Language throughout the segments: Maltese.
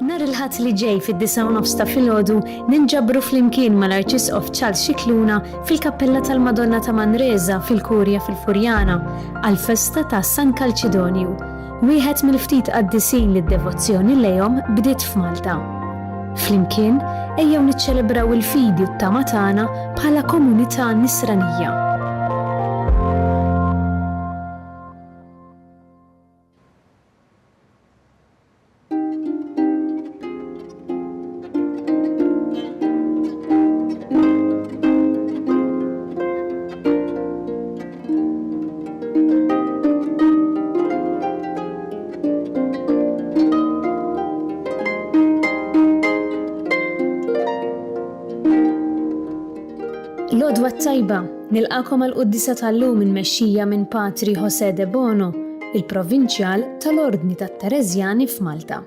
Nar il-ħadd li ġej fid-9 ta' filgħodu ninġabru flimkien mal-Arċisqof Charles Scicluna fil-Kappella tal-Madonna ta' Manresa fil-Kurja fil-Furjana għall-festa ta' San Kalċidonju. Wieħed mill-ftit qaddisin lid-devozzjoni lejhom bdiet f'Malta. Flimkien ejjew niċċelebraw il-fidi u t-tama tagħna bħala komunità nisranija. L-Odwa tajba, nilqakom għal-Quddisa tal-lum immexxija minn Patri José de Bono, il-Provinċjal tal-Ordni tat-Terezjani f'Malta.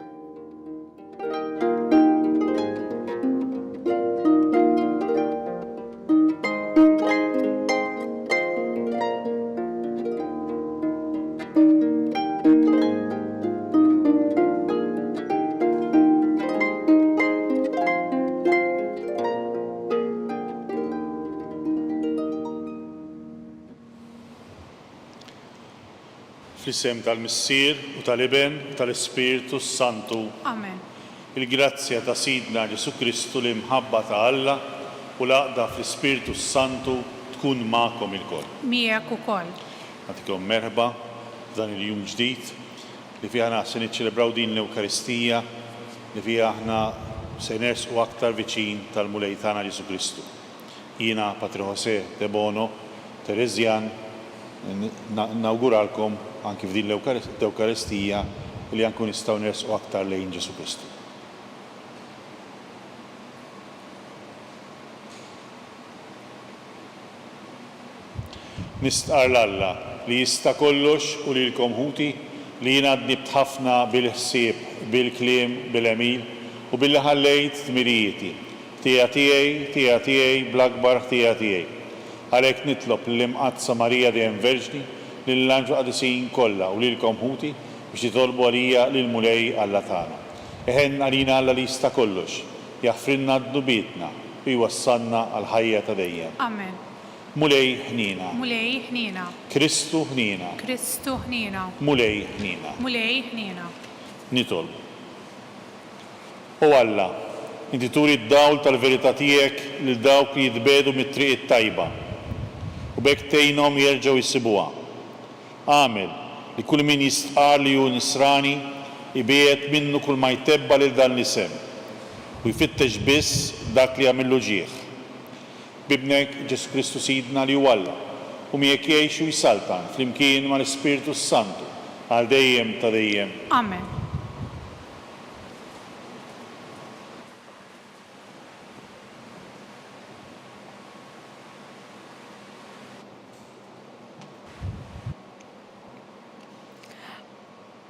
Fl-isem tal-Missier u tal-Iben u tal-Ispiritu Santu. Amen. Il-grazzja ta' Sidna Ġesu Kristu li mħabba ta' Alla u laqda fl-Ispiritu Santu tkun ma'kom il-koll. Miegħek ukoll. Nagħtikom merħba f'dan il-jum ġdid li fiha aħna se niċċelebraw din l-Ewkaristija li fiha aħna se nersqu aktar viċin tal-Mulej tagħna Ġesu Kristu. Jiena Patri José de Bono, Terezjan, nawguralkom anki f'din l-Ewkaristija li anku nistgħu nersqu aktar lejn Ġesu Kristu. Nistqar l-Alla li jista' kollox u lilkom ħuti li jiena dnibt ħafna bil-ħsieb, bil-kliem, bil-emil u billi ħallejt tmirijieti. Tiegħi bl-akbar tiegħi. Għalhekk nitlob l-imqazza Marija dejjem Verġni lill-anġlu qadisin kollha u lilkom ħuti biex titolbu għalija lill-Mulej Alla tagħna. Eħen għalina Alla li jista' kollox, jaħfrilna d-dubietna u jwassalna għal ħajja ta' dejjem. Amen. Mulej ħnina. Mulej ħnina. Kristu ħnina. Kristu ħnina. Mulej ħnina. Mulej ħnina. Nitolbu. O Alla, inti turi d-dawl tal-verità tiegħek lil dawk li jitbedu mit-triq it-tajba u bekk tgħinhom jerġgħu jsibuha. Għamel li kull min jistqar li hu nisrani ibiet minnu kull ma jtebba lil dan l-isem u jfittex biss dak li għamillu ġieħ. Bibnek Ġesu Kristu Sidna li hu Alla u miegħek jgħixu jsaltan flimkien mal-Ispiritu Santu għal dejjem ta' dejjem. Amen.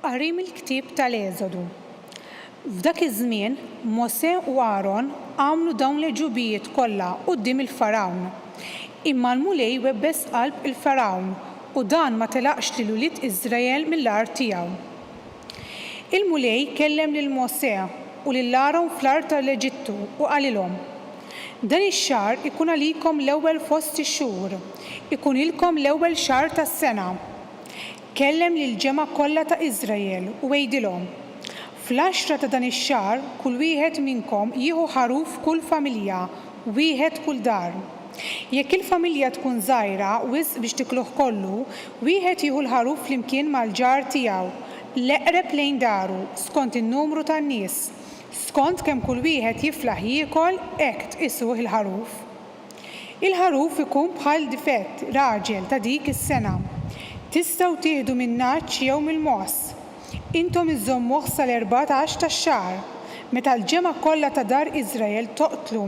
Qarim il-ktieb tal-Eżodu. F'dak iż-żmien Mosè u Aaron għamlu dawn l-ġubijiet kollha quddiem il-Farawn. Imma l-mulej webbes qalb il-Farawn u dan ma telaqx lil ulied Iżrael mill-art tiegħu. Il-mulej kellem lil Mosè u lil Aaron fl-art tal-Eġittu u qalilhom: dan ix-xahar ikun għalikom l-ewwel fost ix-xhur, ikun ilkom l-ewwel xahar tas-sena. Kellem lill-ġemgħa kollha ta' Iżrael u għejdilhom: fl-10 ta' dan ix-xahar kull wieħed minnkom jieħu ħaruf kull familja, wieħed kull dar. Jekk il-familja tkun żgħira wisq biex tikluh kollu, wieħed jieħu l-ħaruf flimkien mal-ġar tiegħu, l-eqreb lejn daru, skont in-numru tan-nies. Skont kemm kull wieħed jiflaħ jiekol, hekk tqisuh il-ħaruf. Il-ħaruf ikun bħal difett raġel ta' dik is-sena. Tistgħu tieħdu minn naċċ jew mill-moss. Intom iżommuh sal-14 tax-xahar, meta l-ġemgħa kollha ta' dar Iżrael toqtlu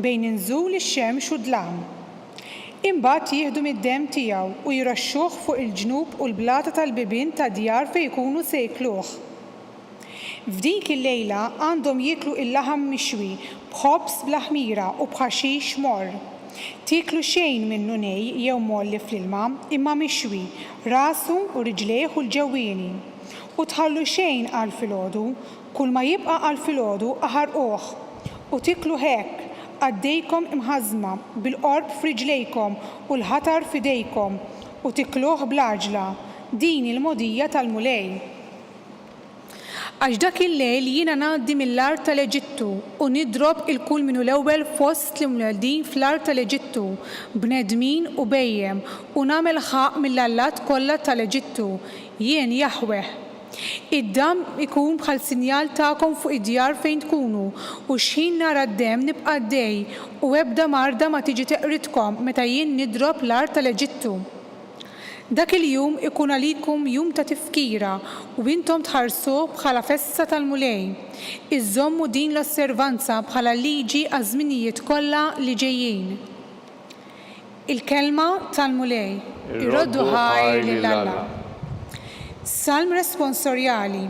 bejn inżul ix-xemx u dlam. Imbagħad jieħdu mid-demm tiegħu u jraxxuh fuq il-ġnub u l-blata tal-bibien ta' djar fejn ikunu se jkluh. F'dik il-lejla għandhom jieklu il-laħam mixwi b'ħobż bl-ħmira u b'ħaxix morr. Tiklu xejn minnu nej jew molli fl-ilma imma mixwi, rasu u riġlejh u l-ġewwieni. U tħallu xejn għal filgħodu, kull ma jibqa' għal filgħodu aħarquh. U tiklu hekk għaddejkom imħażma bil-qorb f'riġlejkom u l-ħatar f'idejkom u tikluh bl-għaġla. Din il-mogħdija tal-mulej. Għax dak il-lejl jiena ngħaddi mill-art tal-Eġittu u nidrob il-kull minnu l-ewwel fost l-imweldin fl-art tal-Eġittu, bnedmin u bejjem, u nagħmel ħaq mill-allat kollha tal-Eġittu, jien Jaħweh. Id-dam ikun bħal sinjal tagħkom fuq id-djar fejn tkunu, u x'ħin nara d-demm nibqa' għaddej u ebda marda ma tiġi teqritkom meta jien nidrob l-art tal-Eġittu. Dak il-jum ikun għalikum jum ta' tifkira u intom tħarsu bħala festa tal-mulej. Iżommu din l-osservanza bħala liġi għaż-żminijiet kollha li ġejjin. Il-kelma tal-mulej. Irroddu ħaj lill-Alla. Salm responsorjali.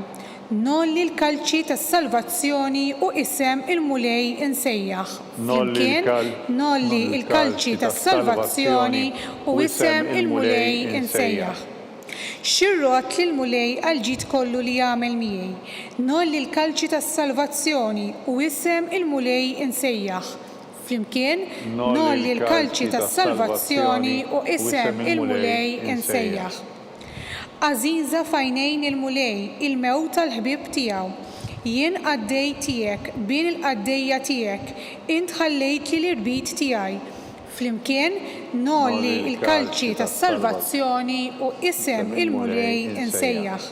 Nolli l-kalċi tas-salvazzjoni u isem il-mulej insejjaħ. Nolli l-kalċi tas-salvazzjoni u isem il-mulej insejjaħ. Xirrot li l-mulej għal-ġid kollu li jagħmel miegħi. Nolli l-kalċi tas-salvazzjoni u isem il-mulej insejjaħ. Flimkien, nolli l-kalċi tas-salvazzjoni u isem il-mulej insejjaħ. Aziza fajnejn il-mulej, il-mewt tal-ħbib tiegħu. Jien għaddej tiegħek, bin il-qaddejja tiegħek, int ħallejt li l-irbit tiegħi. Flimkien, nolli l-kalċi tas-salvazzjoni u isem il-mulej insejjaħ.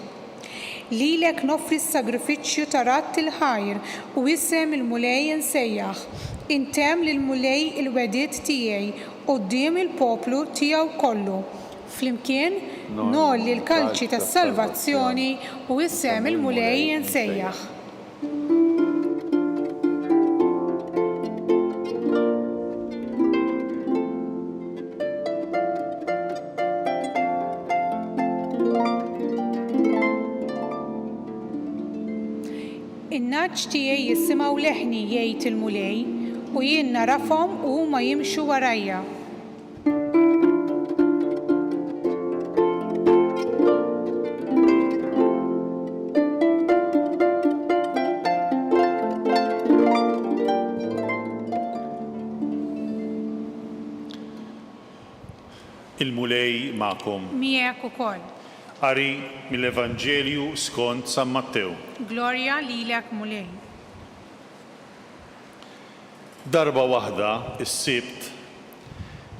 Lilek nofri s-sagrifiċċju ta' ratt il-ħajr u isem il-mulej insejjaħ. Intem lill-mulej il-wedid tiegħi quddiem il-poplu tiegħu kollu. Flimkien, nolli l-kalċi tas-salvazzjoni u isem il-mulej insejjaħ. In-naġġ tiegħi jissimgħu leħni jgħid il-mulej u jien narafhom u huma jimxu warajja. Il-mulej ma'kom. Miegħek ukoll. Qari mill-Evanġelju skont San Mattew. Glorja lilek mulej. Darba waħda, is-sibt,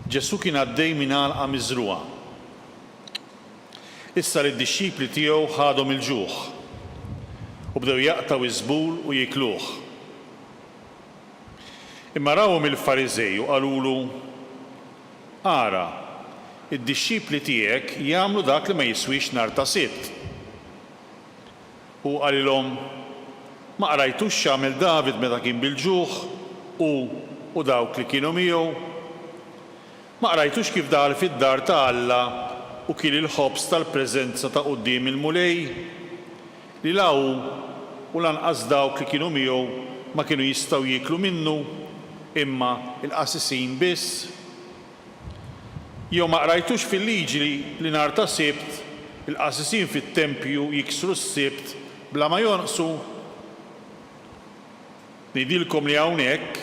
Ġesu kien għaddej minn għalqa miżruqa. Issa lid-dixxipli tiegħu ħadhom il-ġuħ u bdew jaqtaw iż-żbul u jikluh. Imma rawhom il-Fariżej u qalulu: Ara, id-dixxipli tiegħek jagħmlu dak li ma jiswix nhar ta' sibt. U qalilhom: Ma qrajtux x'għamel David meta kien bil-ġuħ u dawk li kienu miegħu? Ma qrajtux kif daħal fid-dar ta' Alla u kien il-ħobs tal-preżenza ta' quddiem il-mulej? Li law u lanqas dawk li kienu miegħu ma kienu jistgħu jieklu minnu imma il-qasisin biss. Jew ma qrajtux fil-liġi li nhar ta' sibt il-qasisin fit-tempju jiksru s-sibt bla ma jonqsu. Ngħidilkom li hawnhekk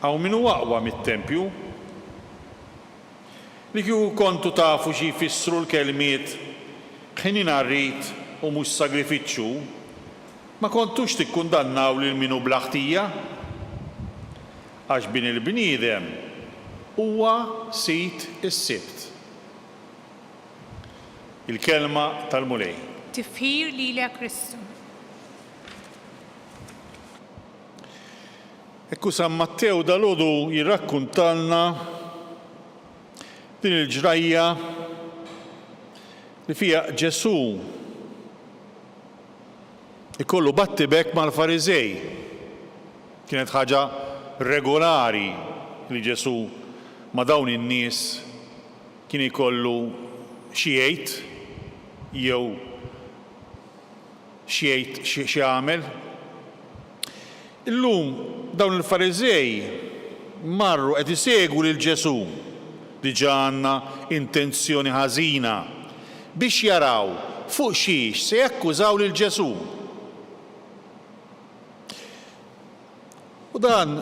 hawn min huwa aqwa mit-tempju. Li kieku kontu tafu xi jfissru l-kelmiet ħinin arrit u mhux sagrifiċċju, ma kontux tikkundannaw lil min hu bla ħtija. Għax bin il-bniedem huwa sit is-sibt. Il-kelma tal-mulej. Tifħir lilek Kristu. Ekku San Mattew dalgħodu jirrakkuntalna din il-ġrajja li fiha Ġesu ikollu battibek mal-Fariżej. Kienet ħaġa regolari li Ġesu ma' dawn in-nies kien ikollu xi jgħid jew xi jagħmel. Illum dawn il-Fariżej marru qed isegwu lil Ġesu diġà għandna intenzjoni ħażina biex jaraw fuq xiex se jakkużaw lil Ġesu. U dan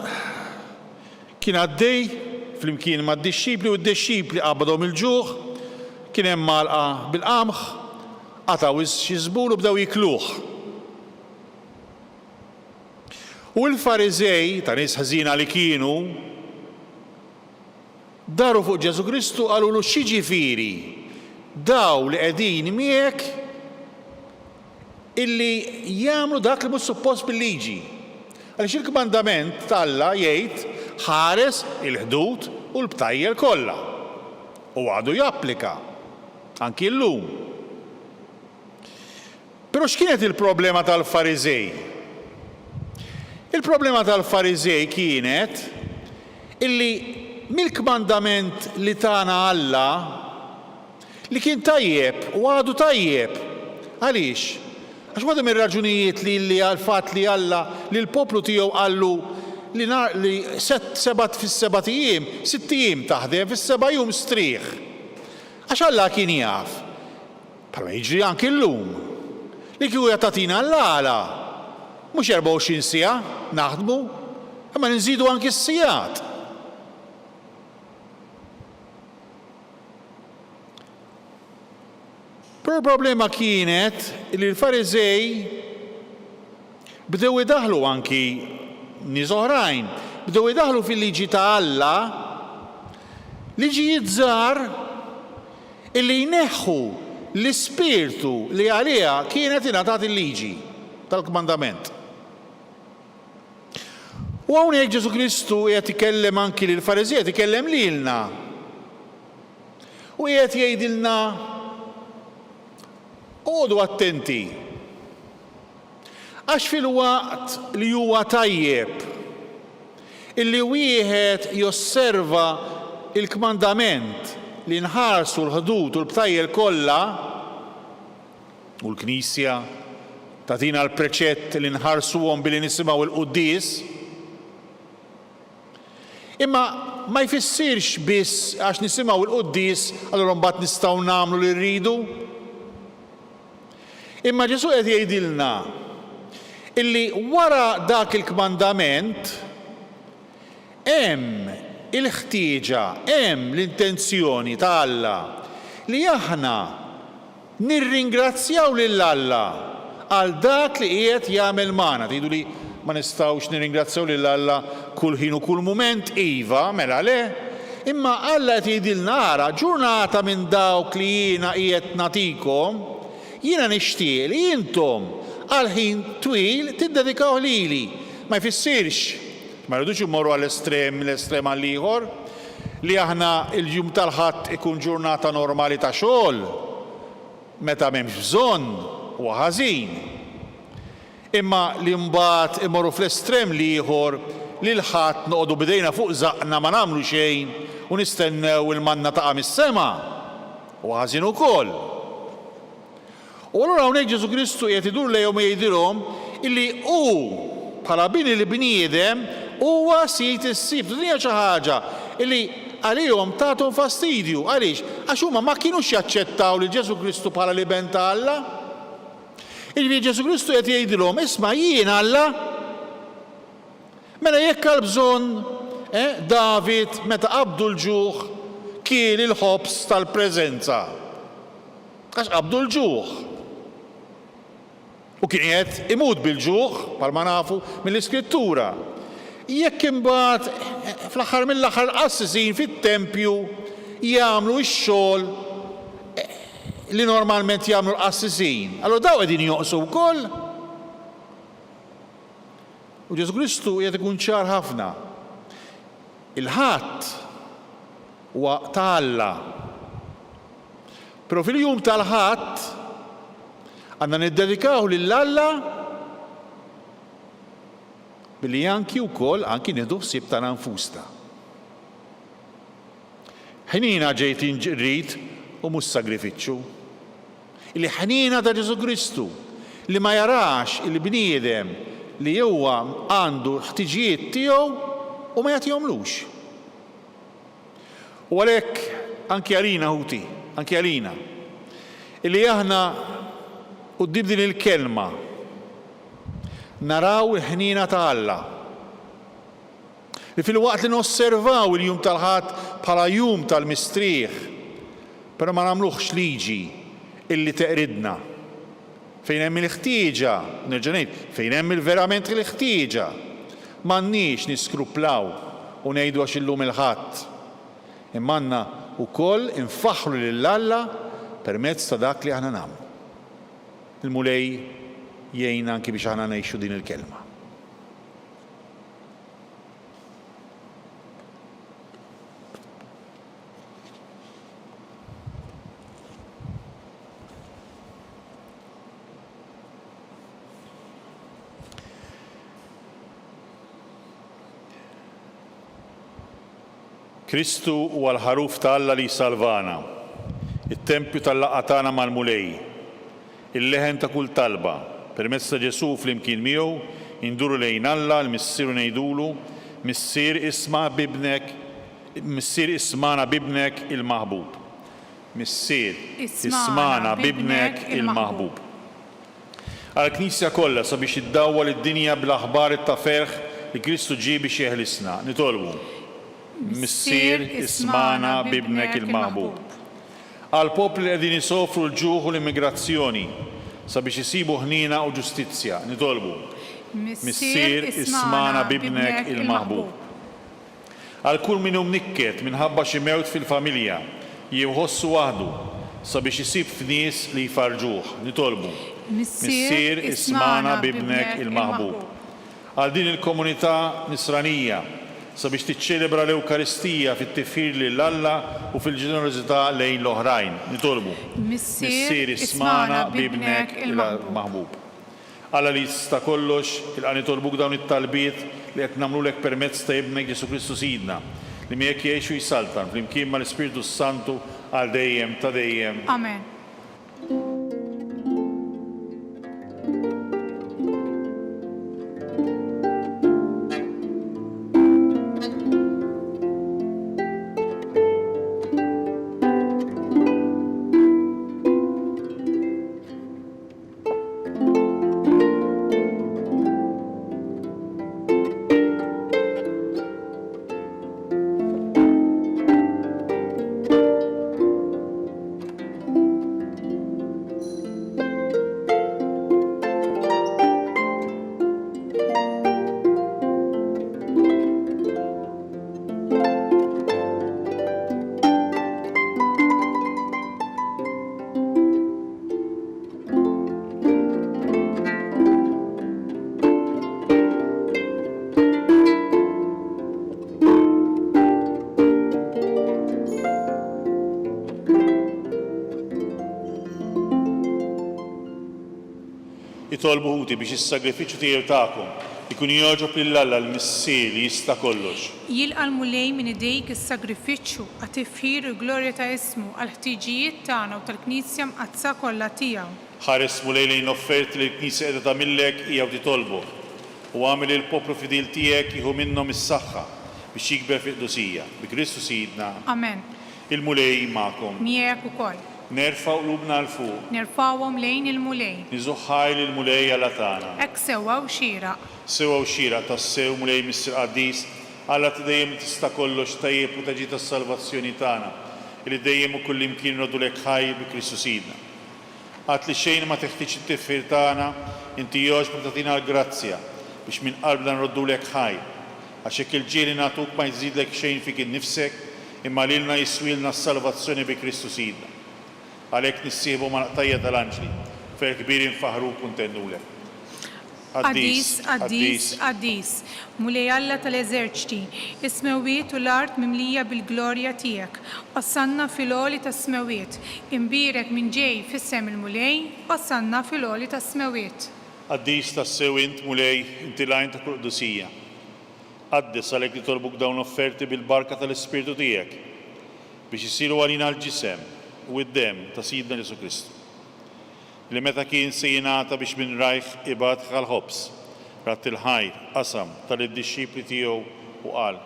kien għaddej flimkien mad-dixxipli u d-dixxipli qabadhom il-ġuħ, kien hemm malqa bil-qamħ, qataw xi żbul u bdew jikluh. U l-Fariżej ta' nies ħażina li kienu daru fuq Ġesu Kristu qalulu xi ġifieri daw li qegħdin miegħek illi jagħmlu dak li mhux suppost bil-liġi. Għaliex il-kmandament tal-Alla jgħid ħares il-ħdud u l-btajjel kollha. U għadu japplika anki llum. Però x'kienet il-problema tal-Fariżej? Il-problema tal-Fariżej kienet illi mill-kmandament li tana Alla li kien tajjeb u għadu tajjeb. Għaliex? Għax waħda mir-raġunijiet li għal-fatt li Alla li l-poplu tiegħu qallu li fis-7 ijiem, 6 ijiem taħdem, fis-7 jum strieħ. Għax Alla kien jaf. Bħalma jiġri anki llum. Li kieku jagħtatina l-għala. Mhux 24 siegħa naħdmu, imma nżidu anki s-sigħat. Però il-problema kienet li l-Fariżej bdew idaħlu anki nies oħrajn, bdew idaħlu fil-liġi ta' Alla liġijiet żgħar illi jneħħu l-ispirtu li għaliha kienet ingħatat il-liġi tal-kmandament. U hawnhekk Ġesu Kristu qiegħed ikellem anki lill-Fariżej, qed ikellem lilna. U qiegħed jgħidilna għodu attenti. Għax fil-waqt li huwa tajjeb illi wieħed josserva il-kmandament li nħarsu l-ħdud u l-btajjel kollha u l-Knisja tatina l-preċett li nħarsuhom billi nisimgħu il-quddies. Imma ma jfissirx biss għax nisimgħu il-quddies allura mbagħad nistgħu nagħmlu li rridu. Imma Ġesu qed jgħidilna illi wara dak il-kmandament hemm il-ħtieġa, hemm l-intenzjoni ta' Alla li aħna nirringrazzjaw lil Alla għal dak li qiegħed jagħmel magħna. Tgħidu li ma nistgħux nirringrazzjaw lil Alla kull ħin u kull mument, iva, mela le. Imma Alla qed jgħidilna ara ġurnata minn dawk li jiena qiegħed nagħtikom, jiena nixtieq li intom għal ħin twil tiddedikaw lili. Ma jfissirx ma rridux immorru għall-estrem, l-estrem għall-ieħor, li aħna il-jum tal-ħadd ikun ġurnata normali ta' xogħol, meta m'hemmx bżonn huwa ħażin. Imma li mbagħad imorru fl-estrem ieħor li l-ħadd noqogħdu bidejna fuq żaqna ma nagħmlu xejn u nistennew il-manna taqa' mis-sema. Huwa ħażin ukoll. U allura hawnhekk Ġesu Kristu qiegħed idur lejhom jgħidilhom illi hu bħala bini li bniedem huwa sit issib. Dinja xi ħaġa illi għalihom tagħthom fastidju. Għaliex? Għax huma ma kinux jaċċettaw li Ġesu Kristu bħala liben ta' Alla. Illi Ġesu Kristu qed jgħidilhom isma' jien Alla. Mela jekk għal bżonn David meta qabdu l-ġuħ kien il-ħobs tal-preżenza. Għax qabdu l-ġuħ. U kien qed imut bil-ġuħ, bħalma nafu mill-Iskrittura. Jekk imbagħad fl-aħħar mill-aħħar qassisin fit-tempju jagħmlu x-xogħol li normalment jagħmlu l-qassisin. Allura daw qegħdin joqsu wkoll. U Ġesu Kristu qiegħed ikun ċar ħafna. Il-ħadd huwa ta' Alla. Però fil-jum tal-ħadd għandna niddedikaw lill-Alla billi anki wkoll anki nieħdu ħsieb tagħna nfusna. Ħnina ġejt inġrid u mhux sagrifiċċju. Illi ħnina ta' Ġesu Kristu li ma jarax il-bniedem li huwa għandu ħtiġijiet tiegħu u ma jagħtihomlux. U għalhekk anke għalina ħuti, anke għalina, illi aħna quddiem din il-kelma naraw il-ħnina ta' Alla. Li fil-waqt li nosservaw il-jum tal-ħadd bħala jum tal-mistrieħ, però ma nagħmluhx liġi illi teqridna. Fejn hemm il-ħtieġa, nerġa' ngħid, fejn hemm verament il-ħtieġa, m'għandniex niskruplaw u ngħidu għax illum il-ħadd. Imma għandna wkoll infaħħru lil Alla permezz ta' dak li aħna nagħmlu. Il-mulej jgħinna anki biex aħna ngħixu din il-kelma. Kristu huwa l-ħaruf ta' Alla li salvana, it-tempju tal-laqgħa tagħna mal-mulej, il-leħen ta' kull talba, permezz ta' Ġesu flimkien miegħu induru lejn Alla l-missieru ngħidulu, missier ismana bibnek il-maħbub. Missier ismana bibnek il-maħbub. Għall-Knisja kollha sabiex iddawwal id-dinja bl-aħbar ta' ferħ li Kristu ġie biex jeħlisna. Nitolbu. Missier ismana bibnek il-maħbub. Għal popli li qegħdin isofru l-ġuħ u l-immigrazzjoni sabiex isibu ħnina u ġustizzja. Nitolbu. Missier ismana bibnek il-maħbub. Għal kull min hu mnikket minħabba xi mewt fil-familja jew ħossu waħdu sabiex isib f'nies li jfarġuh. Nitolbu. Missier ismana bibnek il-maħbub. Għal din il-komunità nisranija sabiex tiċċelebra l-Ewkaristija fit-tifħir lil Alla u fil-ġenerożità lejn l-oħrajn. Nitolbu. Missier ismana bibnek il-maħbub. Alla li jista' kollox ilqa' nitolbuk dawn it-talbiet li qed nagħmlulek permezz ta' ibnek Ġesu Kristu Sidna li miegħek jgħixu jsaltan flimkien mal-Ispiritu Santu għal dejjem ta' dejjem. Amen. Nitolbu ħuti biex is-sagrifiċċju tiegħu tagħkom ikun jogħġob lil Alla l-missier li jista' kollox. Jilqa' l-mulej minn idejk is-sagrifiċċju għat-tifħir u glorja ta' ismu għal ħtiġijiet tagħna u tal-Knisja mqazza kollha tiegħu. Ħares mulej lejn offerti li l-Knisja qiegħda tagħmillek hija u titolbu. U għamel il-poplu fidil tiegħek jieħu minnhom is-saħħa biex jikber fiq-qdusija. Bi Kristu Sidna. Amen. Il-mulej magħkom. Miegħek ukoll. Nerfa' qlubna l fuq. Nerfawhom lejn il-mulej. Niżuħħaj lill-mulej Alla tagħna. Hekk sewwa u xieraq. Sewa u xira tassew mulej Mister Qaddis, Alla dejjem tista' kollox tajjeb u taġi tas-salvazzjoni tagħna, li dejjem u kull imkien nrodulek ħaj bi Kristu Sidna. Għad li xejn ma teħtieġ it-tifħir tagħna, inti jogħġbok tagħtina l-grazzja biex minn qalbna nroddulek ħaj. Għax hekk il-ġieli nagħtuk ma jżidlek xejn fik innifsek, imma lilna jiswilna s-salvazzjoni bi Kristu Sidna. Għalhekk nissieħbu ma' naqtajja tal-anġli, fer kbir infaħruk u ntennulek. Qaddis, qaddis, qaddis, mulej Alla tal-eżerċiti, is-smewiet u l-art mimlija bil-glorja tiegħek. Wassanna fil-għoli tas-smewiet, imbirek minn ġej fis-sem il-mulej, wassanna fil-għoli tas-smewiet. Qaddis tassew int mulej, inti lajn ta' qudusija. Qaddis għalhekk li tolbuk dawn offerti bil-barka tal-Ispiritu tiegħek biex isiru għalina l-ġisem u d-dem ta' Sidna Ġesu Kristu. Li meta kien se jingħata biex minn rajh ibad ħal-ħobs, rat il-ħajr, qasam tal-disċipli tiegħu u qal: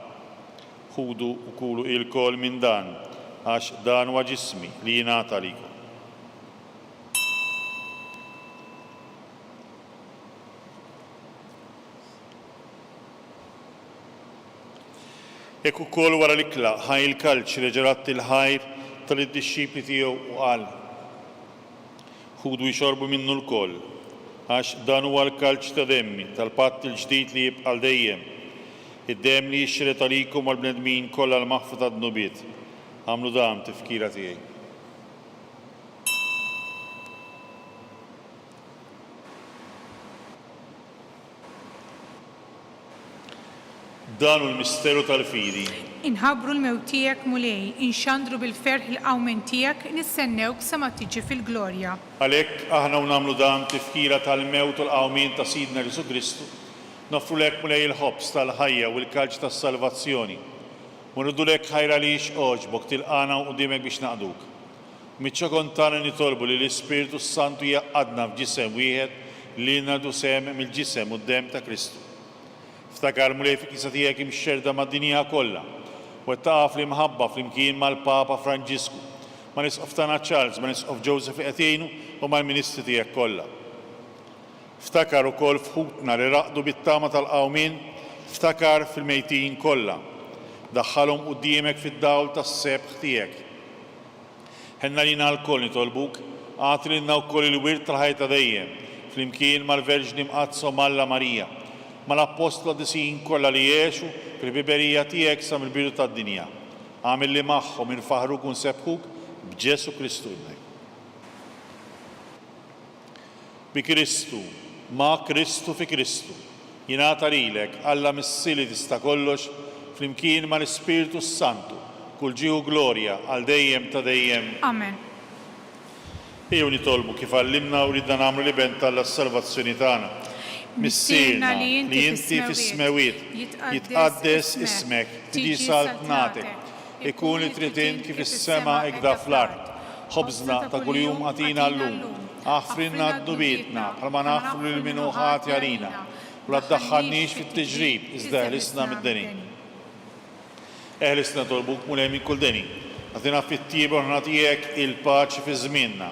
Ħudu u kulu il-kol minn dan, għax dan huwa ġismi li jingħata likom. Hekk ukoll wara l-ikla ħaj il-kalċ reġerat il-ħajr tal-iddixxipli tiegħu u qal: Ħudu jxorbu minnu l-koll, għax dan huwa l-kalċ ta' demmi tal-patt il-ġdid li jibqa' għal dejjem. Id-demm li jixxeret għalikom għall-bnedmin kollha l-maħfra tad-dnubiet. Għamlu dan tifkira tiegħi. Dan hu l-misteru tal-fidi. Inħabbru l-mewt tiegħek mulej, inxandru bil-ferħ il-qawmen tiegħek, nistennewk sa ma tiġi fil-glorja. Għalhekk aħna nagħmlu dan tifkira tal-mewt u l-qawmien ta' Sidna Ġesu Kristu, noffru lek mulej il-ħobs tal-ħajja u l-kalċ tas-salvazzjoni. U nuddu lek ħajra li oġbok tilqana quddiemek biex naqduk. Miċċa kontana nitolbu li l-Ispiritu Santu jaqadna f'ġisem wieħed li nagħdu sem mill-ġisem u d-demm ta' Kristu. Ftakar mulej fil-Knisja tiegħek imxerda mad-dinja kollha, u taqaf li mħabba flimkien mal-Papa Franġisku, ma' nisqof tagħna Charles, ma' nisqof Joseph li qed jgħinu u mal-Ministri tiegħek kollha. Ftakar ukoll f'ħutna li raqdu bit-tama tal-qawmien, ftakar fil-mejtin kollha. Daħħalhom quddiemek fid-dawl tas-sebħ tiegħek. Ħenna lina l-koll nitolbuk, għati lilna wkoll il-wirt tal-ħajja ta' dejjem, flimkien mal-Verġni Mqazza Malla Marija, mal-Apostla disin kollha li jgħixu fil-biberija tiegħek sa mill-bidu tad-dinja. Għamil li magħhom infaħruk u nsebħuk b'Ġesu Kristu. Bi Kristu, ma' Kristu fi Kristu, jingħata lilek Alla missili tista' kollox flimkien mal-Ispiritu Santu, kull ġieħu glorja għal dejjem ta' dejjem. Amen. Ejjew nitolbu kif għallimna u ridna nagħmlu li bent tal-salvazzjoni tagħna. Missirna li inti fis-smewiet jitqaddes ismek, tiġi saltnatek, ikun li trid int kif is-sema hekk da fl-ard. Ħobżna ta' kuljum għatina llum, aħfrinna d-dubietna bħalma naħfru lil min hu ħati għalina, u la tdaħħalniex fit-tiġrib iżda eħlisna mid-denin. Eħlisna tolbuk mulej minn kull denin, għatina fit-tieba u nagħtijek il-paċi fi żmienna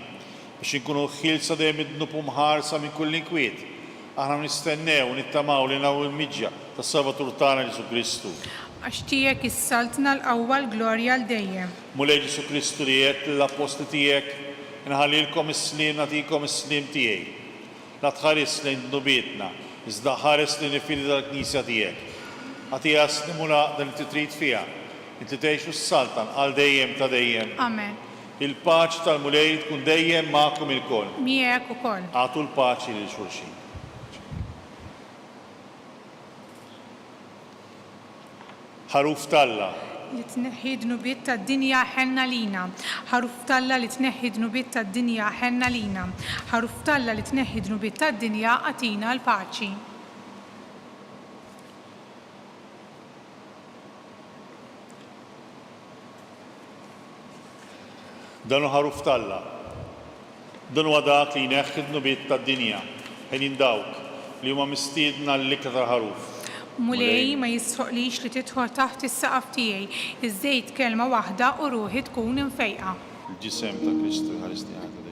biex inkunu ħilsa dejjem id-dnub u mħarsa minn kull inkwiet. Aħna nistennew u nittamaw li naw il-miġja tas-Salvatur tagħna Ġesu Kristu. Għax tiegħek issaltna l-qawwa l-glorja l dejjem. Mulej Ġesu Kristu li qed l-apostli tiegħek inħallilkom is-slim nagħtikom is-slim tiegħi. La tħares lejn dnubietna, iżda ħares lejn il-fidi tal-Knisja tiegħek. Għatija stimula dan inti trid fiha, inti tgħixu s-saltan għal dejjem ta' dejjem. Amen. Il-paċi tal-mulej tkun dejjem magħkom ilkoll. Miegħek ukoll. Għatu l-paċi lil xulxin. ħaruf talla. Li tneħħi dnubiet tad-dinja ħenna lina. Ħaruf talla li tneħħi dnubiet tad-dinja ħenna lina. Ħaruf talla li tneħħi dnubiet tad-dinja għatina l-paċi. Dan ħaruf talla. Dan huwa dak li jneħħi dnubiet tad-dinja ħin dawk li huma mistiedna l-ikla tal-ħaruf. Mulej ma jisħoqlix li tidħol taħt is-saqaf tiegħi, iżżejt kelma waħda u ruħi tkun infejqa. Il-ġisem ta' Kristu jħaresni ħata dejjem.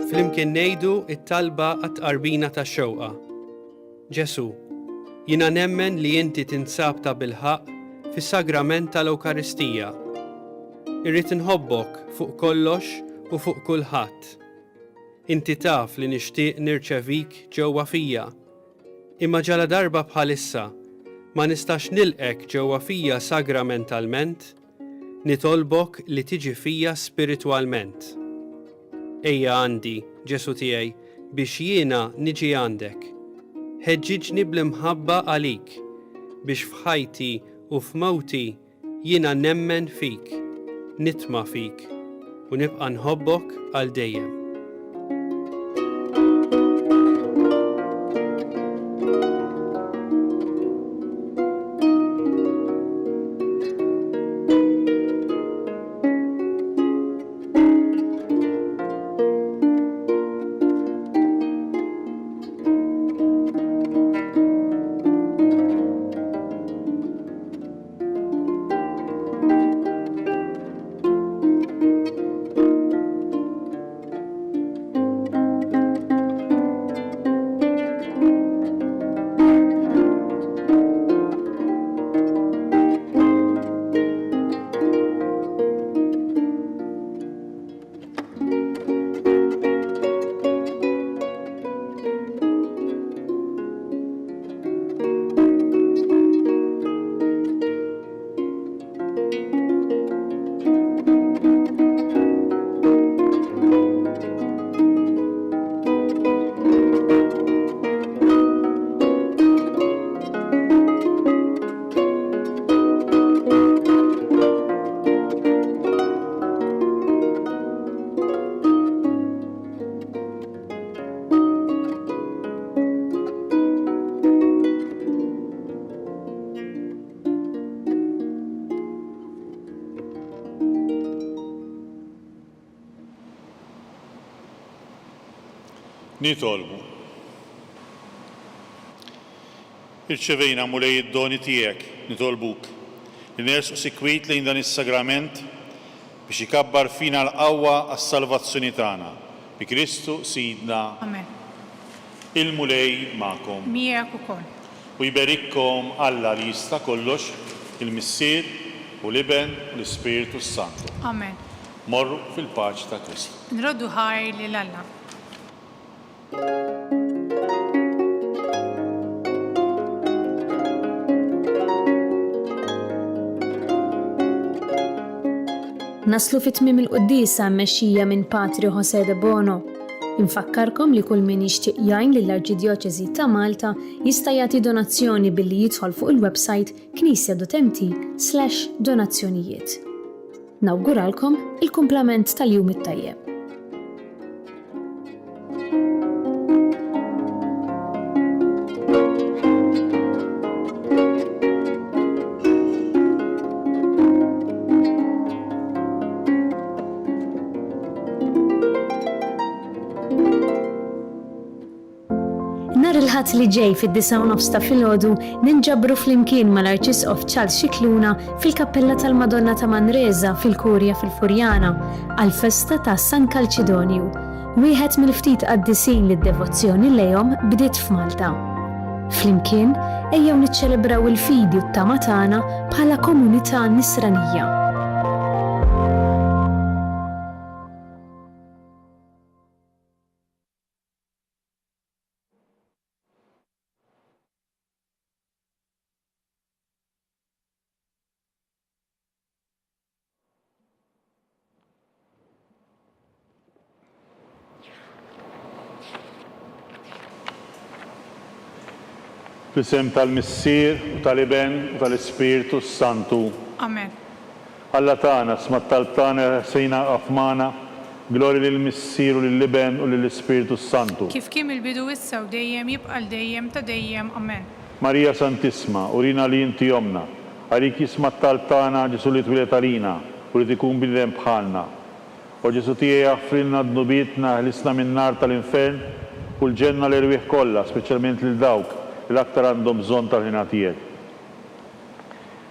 Flimkien ngħidu it-talba għat-qarbina tax-xewqa. Ġesu, jiena nemmen li inti tinsab ta' bilħaq fis-sagrament tal-Ewkaristija. Irrid inħobbok fuq kollox u fuq kulħadd. Inti taf li nixtieq nirċevik ġewwa fija. Imma ġala darba bħalissa ma nistax nilqek ġewwa fija sagramentalment, nitolbok li tiġi fija spiritwalment. Ejja għandi, Ġesu tiegħi, biex jiena niġi għandek. Ħeġġiġni bl-imħabba għalik, biex f'ħajti u f'mowti jiena nemmen fik, nitma' fik, u nibqa' nħobbok għal dejjem. Nitolbu. Irċevejna mulej id-doni tiegħek, nitolbuk, li nersqu sikwit lejn dan is-sagrament biex ikabbar fina l-qawwa għas-salvazzjoni tagħna bi Kristu Sidna. Amen. Il-mulej magħkom. Miegħek ukoll. U jberikkom Alla li jista' kollox, il-Missier u l-Iben u l-Ispiritu Santu. Amen. Morru fil-paċi ta' Kristu. Nroddu ħaj lil Alla. Naslu fit-tmiem il-Quddisa mmexxija minn Patri José de Bono. Infakkarkom li kull min jixtieq jgħin lill-Arċidjoċeżi ta' Malta jista' jagħti donazzjoni billi jidħol fuq il-website knisja.mt/donazzjonijiet. Nawguralkom il-kumplament tal-jum it-tajjeb. Nar il-ħadd li ġej fid-9 ta' filgħodu ninġabru flimkien mal-Arċisqof Charles Scicluna fil-Kappella tal-Madonna ta' Manresa fil-Kurja fil-Furjana għall-festa ta' San Kalċidonju. Wieħed mill-ftit qaddisin li d-devozzjoni lejhom bdiet f'Malta. Flimkien ejjew niċċelebraw il-fidi u t-tama tagħna bħala komunità nisranija. Fl-isem tal-Missier u tal-Iben u tal-Ispiritu Santu. Amen. Alla tagħna sma' talb tagħna sejna qafmana, glori lill-Missier u lill-Iben u lill-Ispiritu Santu. Kif kien il-bidu issa u dejjem jibqa' dejjem ta' dejjem. Amen. Marija Santisma, urina li inti jomna, għalik jisma' talb tagħna Ġesu li twilet għalina u li tikun bidem bħalna. U Ġesu tiegħi jaffrilna d-nubietna ħlisna min-nar tal-infern u l-ġenna l-irwieħ kollha, speċjalment lil dawk l-aktar għandhom bżonn tal-ħina tiegħek.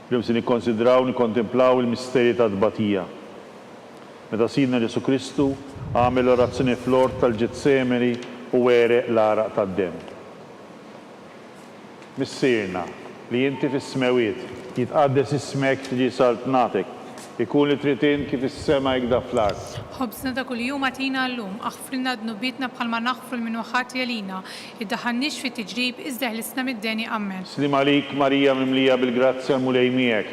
Illum se nikkonsidraw, nikkontemplaw il-misteri ta' tbatija. Meta Sidna Ġesu Kristu għamel orazzjoni fl-ort tal-Ġetsemani u wereq l-araq tad-demm. Missierna li inti fis-smewiet jitqaddes ismek tiġi saltnatek, ikun li tritin kif is-sema jgda fl-art. خبزنا ده كل يوم أعطينا اللوم أغفر لنا ذنوبنا بحال ما نغفر من وخاتي لينا ادخلنيش في تجريب إزده لسنا مداني أمين Slim għalik Marija mimlija bil-grazzja mulej miegħek,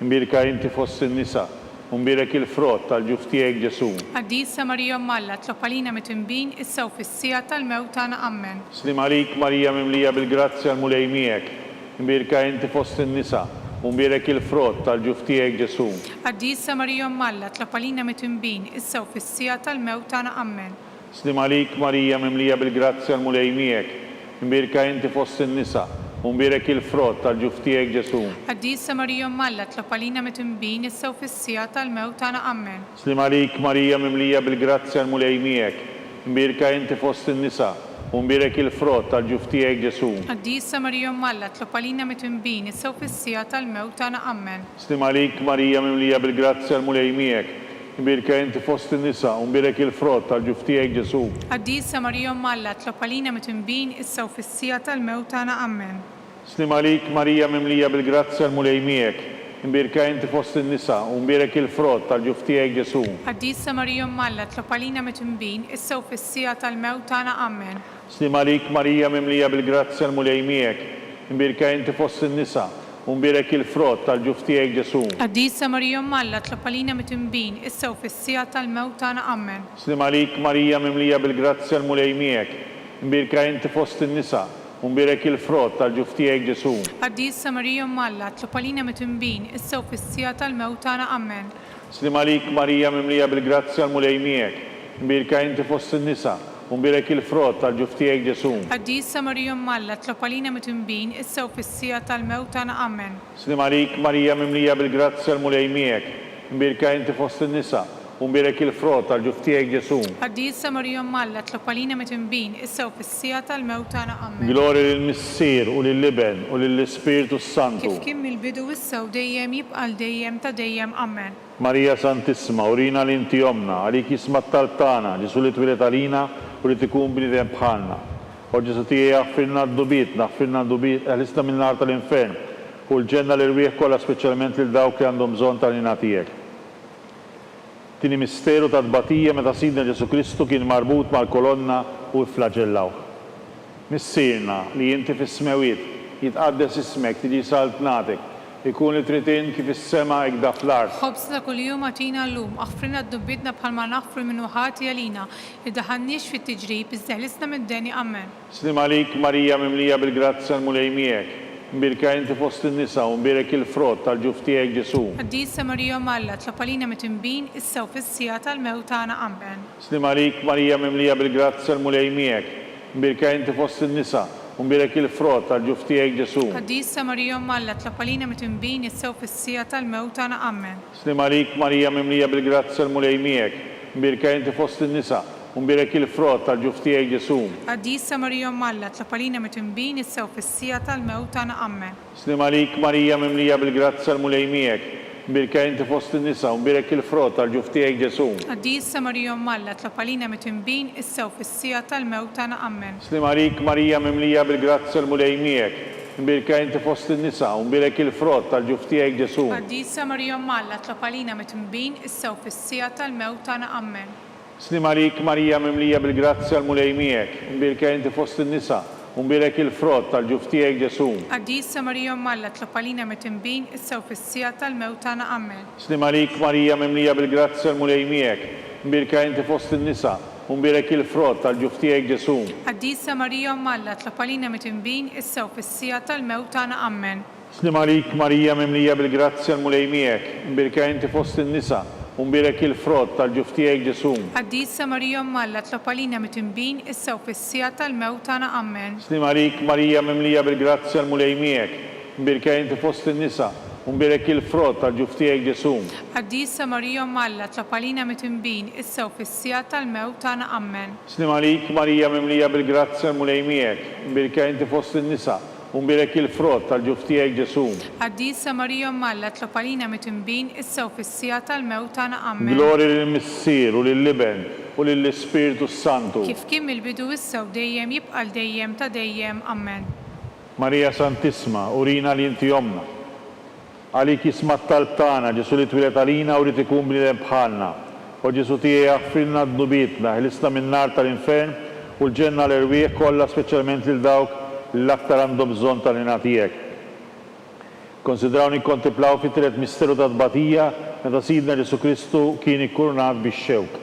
imbirka inti fost in-nisa, u mbirek il-frott tal-ġuftijek Ġesu. قديسة مريم أم الله اطلب علينا متنبين السو في السياطة الموت أنا أمين Slim għalik Marija mimlija bil-grazzja mulej miegħek, imbirka inti fost in-nisa, u mbirek il-frott tal-ġuftijek Ġesu. قديسة مريم أم الله اطلب علينا متنبين السو في السياطة الموت أنا أمين Slim għalik Marija mimlija bil-grazzja mulej miegħek, imbirka inti fost in-nisa, u mbirek il-frott tal-ġuftijek Ġesu. قديسة مريم أم الله اطلب علينا متنبين السو في السياطة الموت أنا أمين Slim għalik Marija mimlija bil-grazzja mulej miegħek, imbirka inti fost in-nisa, u mbirek il-frott tal-ġuftijek Ġesu. قديسة مريم أم الله اطلب علينا متنبين السو في السياطة الموت أنا أمين Slim għalik Marija mimlija bil-grazzja mulej miegħek, imbirka inti fost in-nisa, u mbirek il-frott tal-ġuftijek Ġesu. قديسة مريم أم الله اطلب علينا متنبين السو في السياطة الموت أنا أمين Slim għalik Marija mimlija bil-grazzja mulej miegħek, imbirka inti fost in-nisa, u mbirek il-frott tal-ġuftijek Ġesu. قديسة مريم أم الله اطلب علينا متنبين السو في السياطة الموت أنا أمين Slim għalik Marija mimlija bil-grazzja mulej miegħek, imbirka inti fost in-nisa, u mbirek il-frott tal-ġuftijek Ġesu. قديسة مريم أم الله اطلب علينا متنبين السو في السياطة الموت أنا أمين Slim għalik Marija mimlija bil-grazzja mulej miegħek, imbirka inti fost in-nisa, u mbirek il-frott tal-ġuftijek Ġesu. قديسة مريم أم الله اطلب علينا متنبين السو في السياطة الموت أنا أمين Slim għalik Marija mimlija bil-grazzja mulej miegħek, imbirka inti fost in-nisa, u mbirek il-frott tal-ġuftijek Ġesu. قديسة مريم أم الله اطلب علينا متنبين السو في السياطة الموت أنا أمين Slim għalik Marija mimlija bil-grazzja mulej miegħek, imbirka inti fost in-nisa, u mbirek il-frott tal-ġuftijek Ġesu. قديسة مريم أم الله اطلب علينا متنبين السو في السياطة الموت أنا أمين Glori lill-Missier u lill-Liben u lill-Ispiritu Santu. كيف كم البدو والسو ديم يبقى الديم تديم أمين Marija Santissima, urina l-inti jomna, għalik jisma tal-tana, ġisu li twilet għalina u li tikun bnidem bħalna. U ġisu tijie għaffirna d-dubit, għalisna minn nar tal-infern, u l-ġenna l-irwieħ kolla specialment li dawk li għandhom bżon tal-lina tijek. Tini misteru ta' d-batija meta sidna Ġesu Kristu kien marbut mal-kolonna u flagellaw. Missirna li jinti fis-smewit, jitqaddes ismek, tiġi saltnatek, ikun li tritin kif is-sema ikda fl-art. خبزنا كل يوم أعطينا اللوم أغفرنا ذنوبنا بحال ما نغفر من وخاتي لينا ادخلنيش في التجريب ازدهلسنا من داني أمين Slim għalik Marija mimlija bil-grazzja mulej miegħek, mbirka inti fost in-nisa u mbirek il-frott tal-ġuftijek Ġesu. قديسة مريم أم الله اطلب علينا متنبين السو في السياطة الموت أنا أمين Slim għalik Marija mimlija bil-grazzja mulej miegħek, mbirka inti fost in-nisa u mbirek il-frott tal-ġuftijek Ġesu. قديسة مريم أم الله اطلب علينا متنبين السو في السياطة الموت أنا أمين Slim għalik Marija mimlija bil-grazzja mulej miegħek, mbirka inti fost in-nisa u mbirek il-frott tal-ġuftijek Ġesu. قديسة مريم أم الله اطلب علينا متنبين السو في السياطة الموت أنا أمين Slim għalik Marija mimlija bil-grazzja mulej miegħek, mbirka inti fost in-nisa u mbirek il-frott tal-ġuftijek Ġesu. قديسة مريم أم الله اطلب علينا متنبين السو في السياطة الموت أنا أمين Slim għalik Marija mimlija bil-grazzja mulej miegħek, mbirka inti fost in-nisa u mbirek il-frott tal-ġuftijek Ġesu. قديسة مريم أم الله اطلب علينا متنبين السو في السياطة الموت أنا أمين Slim għalik Marija mimlija bil-grazzja mulej miegħek, mbirka inti fost in-nisa u mbirek il-frott tal-ġuftijek Ġesu. قديسة مريم أم الله اطلب علينا متنبين السو في السياطة الموت أنا أمين Slim għalik Marija mimlija bil-grazzja mulej miegħek, mbirka inti fost in-nisa u mbirek il-frott tal-ġuftijek Ġesu. قديسة مريم أم الله اطلب علينا متنبين السو في السياطة الموت أنا أمين Slim għalik Marija mimlija bil-grazzja mulej miegħek, mbirka inti fost in-nisa u mbirek il-frott tal-ġuftijek Ġesu. قديسة مريم أم الله اطلب علينا متنبين السو في السياطة الموت أنا أمين Slim għalik Marija mimlija bil-grazzja mulej miegħek, mbirka inti fost in-nisa u mbirek il-frott tal-ġuftijek Ġesu. قديسة مريم أم الله اطلب علينا متنبين السو في السياطة الموت أنا أمين Slim għalik Marija mimlija bil-grazzja mulej miegħek, mbirka inti fost in-nisa u mbirek il-frott tal-ġuftijek Ġesu. قديسة مريم أم الله اطلب علينا متنبين السو في السياطة الموت أنا أمين Glori lill-Missier u lill-Liben u lill-Ispiritu Santu. كيف كم البدو والسو ديم يبقى الديم تديم أمين Marija Santissima, urina li inti jomna. Għalik jisma' t-talb tagħna, Ġesu li twilet għalina u rid ikun bniedem bħalna. U Ġesu tiegħi jaħfrilna d-dubitna, ħlisna min-nar tal-infern u l-ġenna l-irwieq kollha speċjalment lil dawk l-aktar għandhom bżonn tal-għina tiegħek. Konsidraw nikkontemplaw fit-tielet misteru ta' tbatija meta Sidna Ġesu Kristu kien ikkurunat bix-xewk.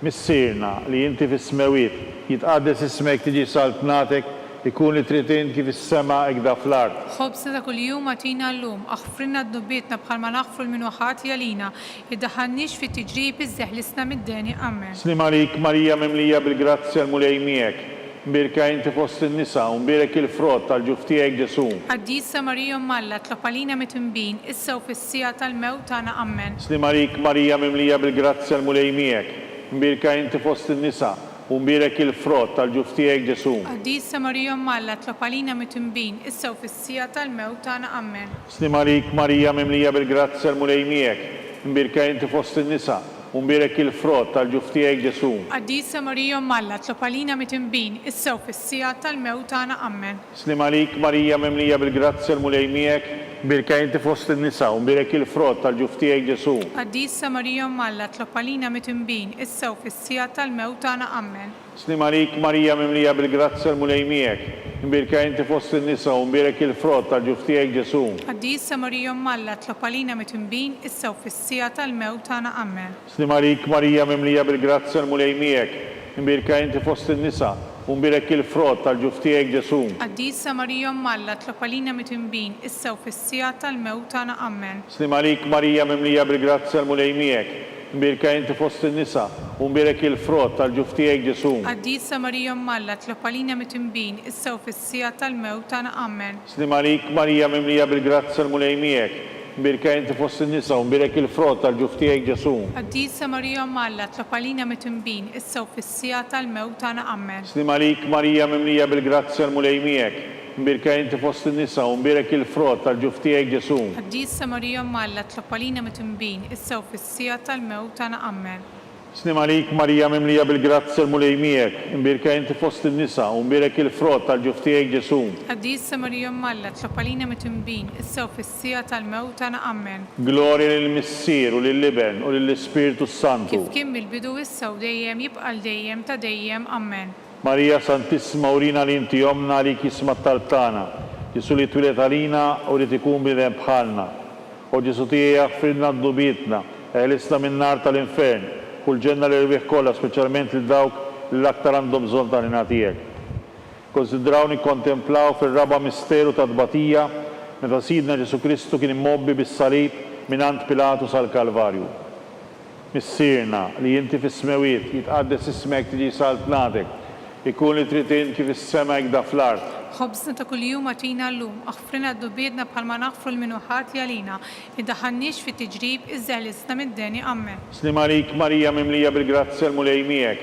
Missierna li inti fis-smewiet jitqaddes ismek tiġi saltnatek ikun li trid kif is-sema hekk fl-ard. خبزنا ta' kuljum atina llum, aħfrilna d-nubietna bħalma naħfru l-minu ħati għalina, iddaħħalniex fit-tiġrib iżdeħlisna mid-deni, amen. Slim għalik Marija mimlija bil-grazzja l-mulej miegħek, mbirka inti fost in-nisa u mbirek il-frott tal-ġuf tiegħek Ġesu. Għaddisa Marija Malla, tlopalina mitimbin, issa u fissija tal-mewt tagħna, amen. Slim għalik Marija mimlija bil-grazzja l-mulej miegħek, mbirka inti fost in-nisa u mbirek il-frott tal-ġuf tiegħek Ġesu. Għaddisa Marija Malla, tlopalina mitimbin, issa u fissija tal-mewt tagħna, amen. Slim għalik Marija mimlija bil-grazzja l-mulej miegħek, mbirka inti fost in-nisa u mbirek il-frott tal-ġuf tiegħek Ġesu. Għaddisa Marija Malla, tlopalina mitimbin, issa u fissija tal-mewt tagħna, amen. Slim għalik Marija mimlija bil-grazzja l-mulej miegħek, mbirka inti fost in-nisa u mbirek il-frott tal-ġuf tiegħek Ġesu. Għaddisa Marija Malla, tlopalina mitimbin, issa u fissija tal-mewt tagħna, amen. Slim għalik Marija mimlija bil-grazzja l-mulej miegħek, mbirka inti fost in-nisa u mbirek il-frott tal-ġuf tiegħek Ġesu. Għaddisa Marija Malla, tlopalina mitimbin, issa u fissija tal-mewt tagħna, amen. Slim għalik Marija mimlija bil-grazzja l-mulej miegħek, mbirka inti fost in-nisa u mbirek il-frott tal-ġuf tiegħek Ġesu. Għaddisa Marija Malla, tlopalina mitimbin, issa u fissija tal-mewt tagħna, amen. Slim għalik Marija mimlija bil-grazzja l-mulej miegħek, mbirka inti fost in-nisa u mbirek il-frott tal-ġuf tiegħek Ġesu. Għaddisa Marija Malla, tlopalina mitimbin, issa u fissija tal-mewt tagħna, amen. Slim għalik Marija mimlija bil-grazzja l-mulej miegħek, mbirka inti fost in-nisa u mbirek il-frott tal-ġuf tiegħek Ġesu. Għaddisa Marija Malla, tlopalina mitimbin, issa u fissija tal-mewt tagħna, amen. Slim għalik Marija mimlija bil-grazzja l-mulej miegħek, mbirka inti fost in-nisa u mbirek il-frott tal-ġuf tiegħek Ġesu. Għaddisa Marija Malla, tlopalina mitimbin, issa u fissija tal-mewt tagħna, amen. Slim għalik Marija mimlija bil-grazzja l-mulej miegħek, mbirka inti fost in-nisa u mbirek il-frott tal-ġuf tiegħek Ġesu. Għaddisa Marija Malla, tlopalina mitimbin, issa u fissija tal-mewt tagħna, amen. Glorja lill-Missier u lill-Iben u lill-Ispiritu Santu. Kif kien mill-bidu issa u dejjem jibqa' dejjem ta' dejjem, amen. Marija Santissima urina li inti jomna li kisma tal-talb tagħna, Ġesu li twilet għalina u li tikun bniedem bħalna. U Ġesu tiegħi jaħfrilna d-dubitna, ħlisna min-nar tal-infern, kull ġenna l-irwieq kollha speċjalment lil dawk l-aktar għandhom bżonn tal-għina tiegħek. Konsidraw nikkontemplaw fir-raba' misteru ta' tbatija meta Sidna Ġesu Kristu kien immobbi bis-salib mingħand Pilatu sal-Kalvarju. Missierna li inti fis-smewiet jitqaddes ismek tiġi saltnatek, ikun li trid kif is-sema hekk fl-ard. خبزنا ta' kuljum atina llum, aħfrilna d-nubietna bħalma naħfru l-minu ħati għalina, iddaħħalniex fit-tiġrib iżdeħlisna mid-deni, amen. Slim għalik Marija mimlija bil-grazzja l-mulej miegħek,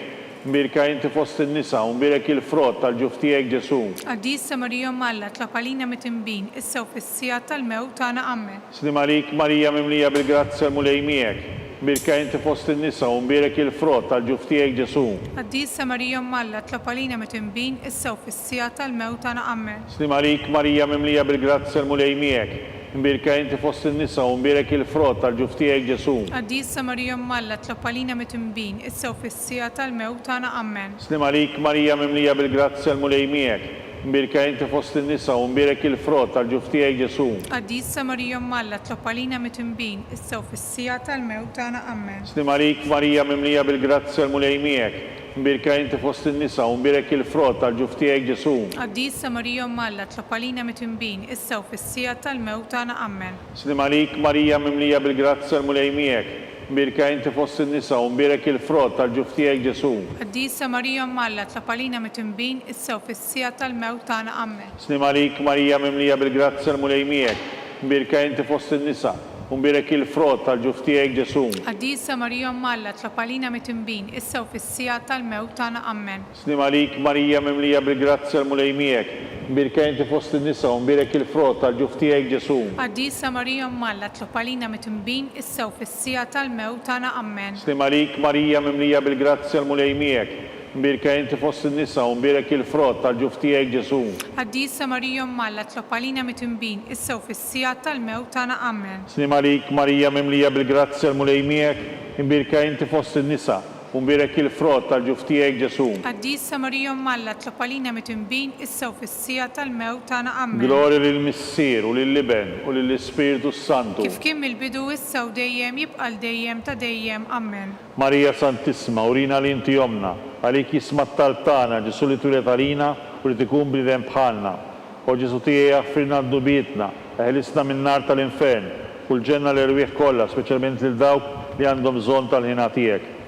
mbirka inti fost in-nisa u mbirek il-frott tal-ġuf tiegħek Ġesu. Għaddisa Marija Malla, tlopalina mitimbin, issa u fissija tal-mewt tagħna, amen. Slim għalik Marija mimlija bil-grazzja l-mulej miegħek, mbirka inti fost in-nisa u mbirek il-frott tal-ġuf tiegħek Ġesu. Għaddisa Marija Malla, tlopalina mitimbin, issa u fissija tal-mewt tagħna, amen. Slim għalik Marija mimlija bil-grazzja l-mulej miegħek, mbirka inti fost in-nisa u mbirek il-frott tal-ġuf tiegħek Ġesu. Għaddisa Marija Malla, tlopalina mitimbin, issa u fissija tal-mewt tagħna, amen. Slim għalik Marija mimlija bil-grazzja l-mulej miegħek, mbirka inti fost in-nisa u mbirek il-frott tal-ġuf tiegħek Ġesu. Għaddisa Marija Malla, tlopalina mitimbin, issa u fissija tal-mewt tagħna, amen. Slim għalik Marija mimlija bil-grazzja l-mulej miegħek, mbirka inti fost in-nisa u mbirek il-frott tal-ġuf tiegħek Ġesu. Għaddisa Marija Malla, tlopalina mitimbin, issa u fissija tal-mewt tagħna, amen. Slim għalik Marija mimlija bil-grazzja l-mulej miegħek, mbirka inti fost in-nisa u mbirek il-frott tal-ġuf tiegħek Ġesu. Għaddisa Marija Malla, tlopalina mitimbin, issa u fissija tal-mewt tagħna, amen. Slim għalik Marija mimlija bil-grazzja l-mulej miegħek, mbirka inti fost in-nisa u mbirek il-frott tal-ġuf tiegħek Ġesu. Għaddisa Marija Malla, tlopalina mitimbin, issa u fissija tal-mewt tagħna, amen. Slim għalik Marija mimlija bil-grazzja l-mulej miegħek, mbirka inti fost in-nisa u mbirek il-frott tal-ġuf tiegħek Ġesu. Għaddisa Marija Malla, tlopalina mitimbin, issa u fissija tal-mewt tagħna, amen. Slim għalik Marija mimlija bil-grazzja l-mulej miegħek, mbirka inti fost in-nisa u mbirek il-frott tal-ġuf tiegħek Ġesu. Qaddisa Marija Mmalla tlob għalina mitnbin issa u fis-sija tal-mewt tagħna amen. Slim għalik Marija mimlija bil-grazzja l-mulej miegħek, mbirka inti fost in-nisa u mbirek il-frott tal-ġuf tiegħek Ġesu. Qaddisa Marija Mmalla tlob għalina mitnbin issa u fis-sija tal-mewt tagħna amen. Glorja lill-Missier u lill-Liben u lill-Ispiritu Santu. Kif kien mill-bidu issa u dejjem jibqa' dejjem ta' dejjem amen. Marija Santissima, urina li inti jomna, għalik jisma t-taltana, Ġesu li turet għalina u li tikun b'ridem bħalna. O Ġesu tiegħi jaffirna d-dubietna, eħlisna minn nar tal-infern, u l-ġenna l-irwieħ kollha, speċjalment lil dawk li għandhom bżonn tal-ħina tiegħek.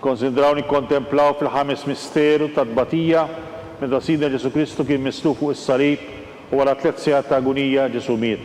Konsidraw nikkontemplaw fil-ħames misteru ta' tbatija, meta Sidna Ġesu Kristu kien mislu fuq is-salib u wara 3 sigħat ta' agonija Ġesu miet.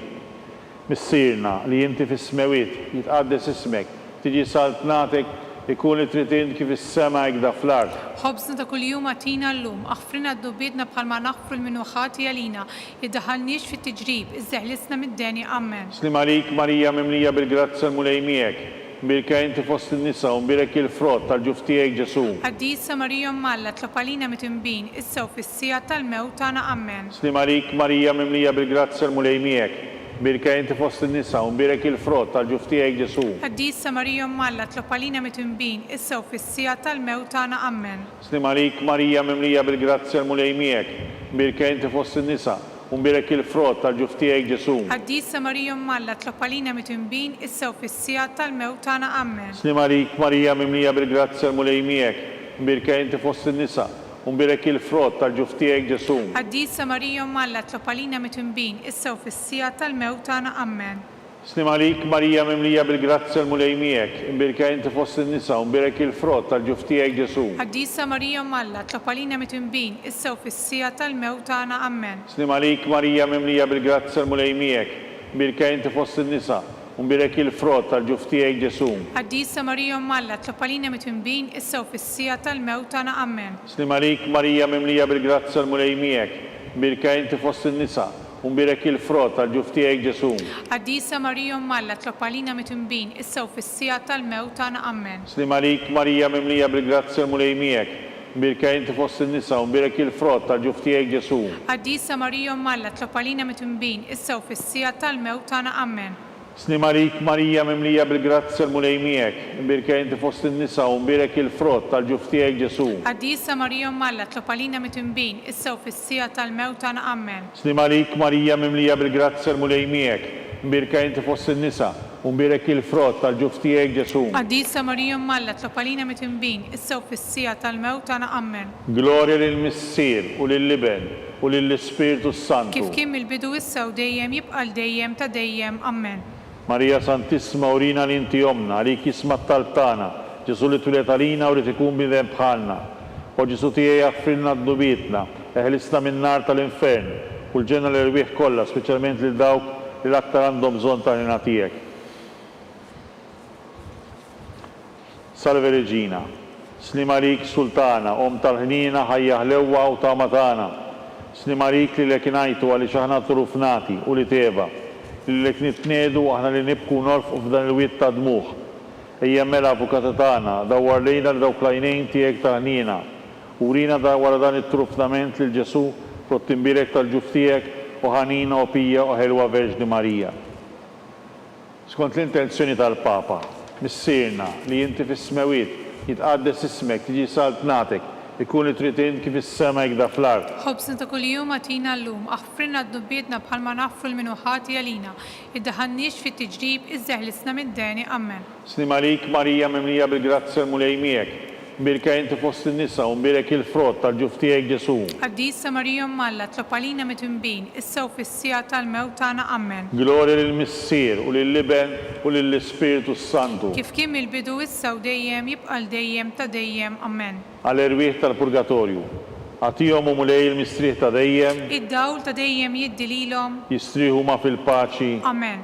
Missirna li inti fis-smewiet jitqaddes ismek, tiġi saltnatek ikun li trid int kif is-sema hekk fl-ard. Ħobżna ta' kuljum għatina llum, aħfrina d-dubietna bħalma naħfru l-minuħati għalina, iddaħalniex fit-tiġrib, iżżeħlisna mid-deni amen. Slim għalik Marija mimlija bil-grazzja l-mulej miegħek, mbirka inti fost in-nisa u mbirek il-frott tal-ġuf tiegħek Ġesu. Qaddisa Marija Mmalla tlob għalina mitnbin issa u fis-sija tal-mewt tagħna amen. Slim għalik Marija mimlija bil-grazzja l-mulej miegħek, mbirka inti fost in-nisa u mbirek il-frott tal-ġuf tiegħek Ġesu. Qaddisa Marija Mmalla tlob għalina mitnbin issa u fis-sija tal-mewt tagħna amen. Slim għalik Marija mimlija bil-grazzja l-mulej miegħek, mbirka inti fost in-nisa u mbirek il-frott tal-ġuf tiegħek Ġesu. Qaddisa Marija Mmalla tlob għalina mitnbin issa u fis-sija tal-mewt tagħna amen. Slim għalik Marija mimlija bil-grazzja l-mulej miegħek, mbirka inti fost in-nisa u mbirek il-frott tal-ġuf tiegħek Ġesu. Qaddisa Marija Mmalla tlob għalina mitnbin issa u fis-sija tal-mewt tagħna amen. Slim għalik Marija mimlija bil-grazzja l-mulej miegħek, mbirka inti fost in-nisa u mbirek il-frott tal-ġuf tiegħek Ġesu. Qaddisa Marija Mmalla tlob għalina mitnbin issa u fis-sija tal-mewt tagħna amen. Slim għalik Marija mimlija bil-grazzja l-mulej miegħek, mbirka inti fost in-nisa u mbirek il-frott tal-ġuf tiegħek Ġesu. Qaddisa Marija Mmalla tlob għalina mitnbin issa u fis-sija tal-mewt tagħna amen. Slim għalik Marija mimlija bil-grazzja l-mulej miegħek, mbirka inti fost in-nisa u mbirek il-frott tal-ġuf tiegħek Ġesu. Qaddisa Marija Mmalla tlob għalina mitnbin issa u fis-sija tal-mewt tagħna amen. Slim għalik Marija mimlija bil-grazzja l-mulej miegħek, mbirka inti fost in-nisa u mbirek il-frott tal-ġuf tiegħek Ġesu. Qaddisa Marija Mmalla tlob għalina mitnbin issa u fis-sija tal-mewt tagħna amen. Slim għalik Marija mimlija bil-grazzja l-mulej miegħek, mbirka inti fost in-nisa u mbirek il-frott tal-ġuf tiegħek Ġesu. Qaddisa Marija Mmalla tlob għalina mitnbin issa u fis-sija tal-mewt tagħna amen. Slim għalik Marija mimlija bil-grazzja l-mulej miegħek, mbirka inti fost in-nisa u mbirek il-frott tal-ġuf tiegħek Ġesu. Qaddisa Marija Mmalla tlob għalina mitnbin issa u fis-sija tal-mewt tagħna amen. Glorja lill-Missier u lill-Liben u lill-Ispiritu Santu. Kif kien mill-bidu issa u dejjem jibqa' dejjem ta' dejjem amen. Marija Santissima, urina li inti jomna, għalik jisma t-taltana, Ġesu li turet għalina u li tikun b'ridem bħalna. O Ġesu tiegħi jaffirna d-dubietna, eħlisna minn nar tal-infern, u l-ġenna l-irwieħ kollha, speċjalment lil dawk li l-aktar għandhom bżonn tal-ħina tiegħek. Salve Reġina, slim għalik Sultana, om tal-ħnina ħajja ħlewwa u tama tagħna. Slim għalik li l-ekinajtu għalli aħna turufnati u li teba. Li lek nitnedu aħna li nibku norf u f'dan il-wiet ta' dmuħ. Ejja mela avukata tagħna, dawwar lejna li dawk lajnejn tiegħek ta' ħnina. Urina wara dan it-trufnament lil Ġesu prottimbirek tal-ġuf tiegħek u ħanina u pija u ħelwa Verġni Marija. Skont l-intenzjoni tal-Papa, missirna li inti fis-smewiet jitqaddes ismek tiġi saltnatek ikun li trid int kif is-sema hekk fl-ard. Ħobżna ta' kuljum għatina llum, aħfrina d-dubietna bħalma naħfru l-minuħati għalina, iddaħalniex fit-tiġrib, iżżeħlisna mid-deni amen. Slim għalik Marija mimlija bil-grazzja l-mulej miegħek, mbirka inti fost in-nisa u mbirek il-frott tal-ġuf tiegħek Ġesu. Qaddisa Marija Mmalla tlob għalina mitnbin issa u fis-sija tal-mewt tagħna amen. Glorja lill-Missier u lill-Liben u lill-Ispiritu Santu. Kif kien mill-bidu issa u dejjem jibqa' dejjem ta' dejjem amen. Għall-irwieħ tal-Purgatorju, għatihom u mulej il-mistrieħ ta' dejjem, Id-dawl ta' dejjem jiddi lilhom jistrieħu ma fil-paċi. amen.